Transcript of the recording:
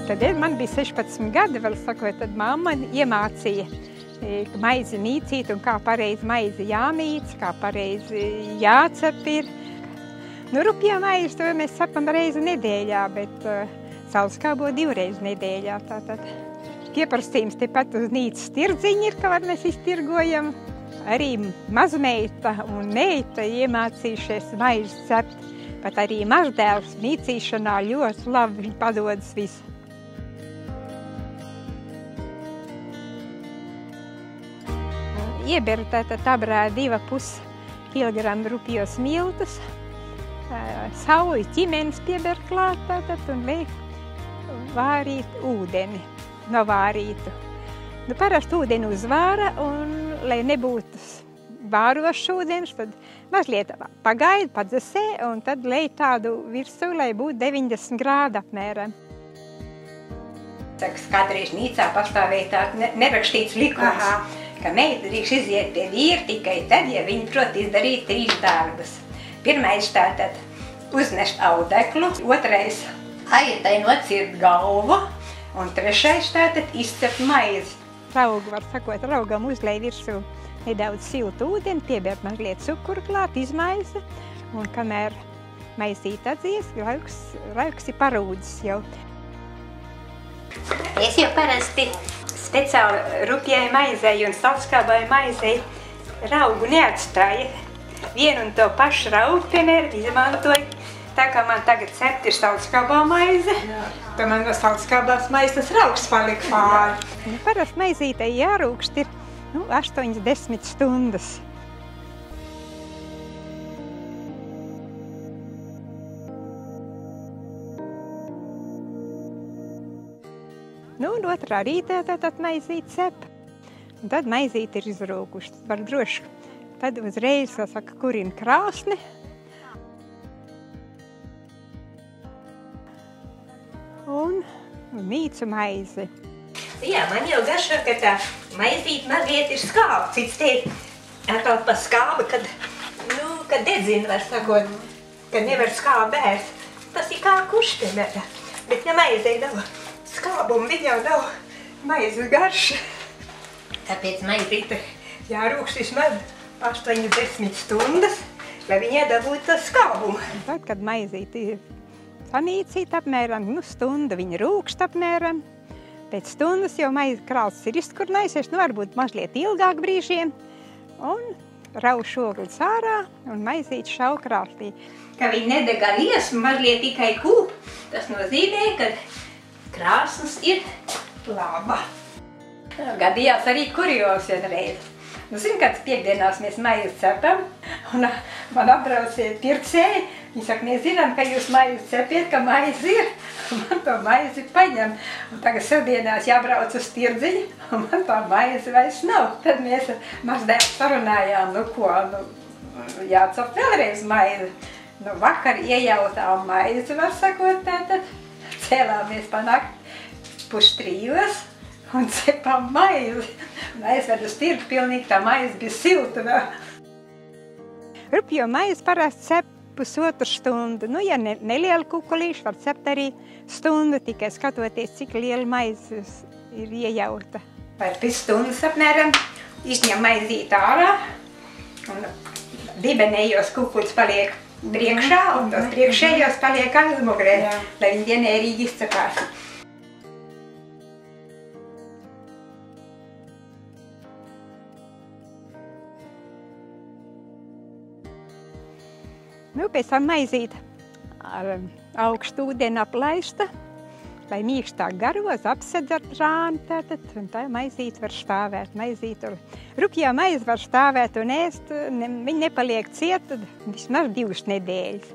Tad man bija 16 gadi, vēl sakot, tad mamma iemācīja maizi mīcīt un kā pareizi maizi jāmīc, kā pareizi jācep ir. Nu, rupjā maizi to mēs cepam reizi nedēļā, bet saulskābo 2 reizes nedēļā. Tātad pieprasījums tepat uz nīcas tirdziņi ir, kā mēs iztirgojam. Arī mazmeita un meita iemācījušies maizi cept. Pat arī mazdēls mīcīšanā ļoti labi viņi padodas visu. Ieberu tātad abrā 2,5 kg rupjos miltus, sauju ķimenes pieber klāt tātad un liek vārīt ūdeni, novārītu. Nu, parasti ūdeni uzvāra un, lai nebūtu vārošs ūdens, tad mazliet pagaida, padzesē un tad lej tādu virsū, lai būtu 90 grādi apmēram. Saka, kādreiz nīcā pastāvēja tāds nerakstīts likums, ka meita drīkst iziet pie vīra tikai tad, ja viņi prot izdarīt 3 darbus. Pirmais tātad uznest audeklu, otrais aitai nocirt galvu un trešais tātad izcept maizi. Raugu, var sakot, raugam uzlej virsū nedaudz siltu ūdeni, piebiet mazliet cukuru klāt, izmaisa, un kamēr maisīt atdzies, raugs ir parūdzis jau. Es jau parasti speciāli rupjai maizei un saulskābai maizei raugu neatstāju. Vienu un to pašu raugu, piemēram, izmantoju. Tā kā man tagad cept ir saulskābā maize, tad man no saulskābās maizes raugs palika pāri. Parasti maizītei jārūkst ir 8–10 stundas. Nu, un otrā rītā tad maizīt cep. Un tad maizīt ir izrūkuši. Var droši. Tad uzreiz, saka, kurina krāsni. Un mīcu maizi. Jā, man jau garšo, ka tā maizīt mazliet ir skāba. Cits teikt, atkal pa skābi, kad dedzina, var sakot, ka nevar skābu bērt. Tas ir kā kuštemēta. Bet ja maizei nav skābumu, viņa jau nav maizes garša. Tāpēc maizīt jārūkst vismaz 8–10 stundas, lai viņa dabūtu to skābumu. Tad, kad maizīt ir samīcīt apmēram stundu, viņa rūkst apmēram. Pēc stundas jau maize krāls ir izkurinājusies, varbūt mazliet ilgāk brīžiem. Un rauš ogles ārā un maizīt šau krāslī. Ka viņi nedega liesmu, mazliet tikai kūp, tas nozīmē, ka krāsnes ir laba. Gadījās arī kurjos vienreiz. Nu, zinu, kāds piekdienās mēs maizi cepam, un man apbrauciet pircēji. Viņi saka, mēs zinām, ka jūs maizi cepiet, ka maizi ir, un man to maizi paņem. Un tagad sestdienās jābrauc uz tirdziņu, un man tā maizi vairs nav. Tad mēs mazdēļ sarunājām, jācep vēlreiz maizi. Nu, vakar iejautām maizi, var sakot, tātad cēlāmies panākt 2:30 un cepām maizi. Un aizved uz tirgu, pilnīgi tā maize bija silta vēl. Rupjo maizi parasti cep 1,5 stundu. Nu, ja neliela kukulīša, var cept arī stundu, tikai skatoties, cik liela maize ir iejauta. Pēc 5 stundas apmēram izņem maizīt ārā, un dibenējos kukuļus paliek priekšā, un tos priekšējos paliek aizmugurē, lai viņi vienērīgi izcepās. Nu, pēc tam maizīt ar augstu ūdeni aplaista, lai mīkstāk garos, apsedz ar trāni tātad, un tā maizīt var stāvēt. Rupjā maize var stāvēt un ēst, viņi nepaliek ciet, tad vismaz 2 nedēļas.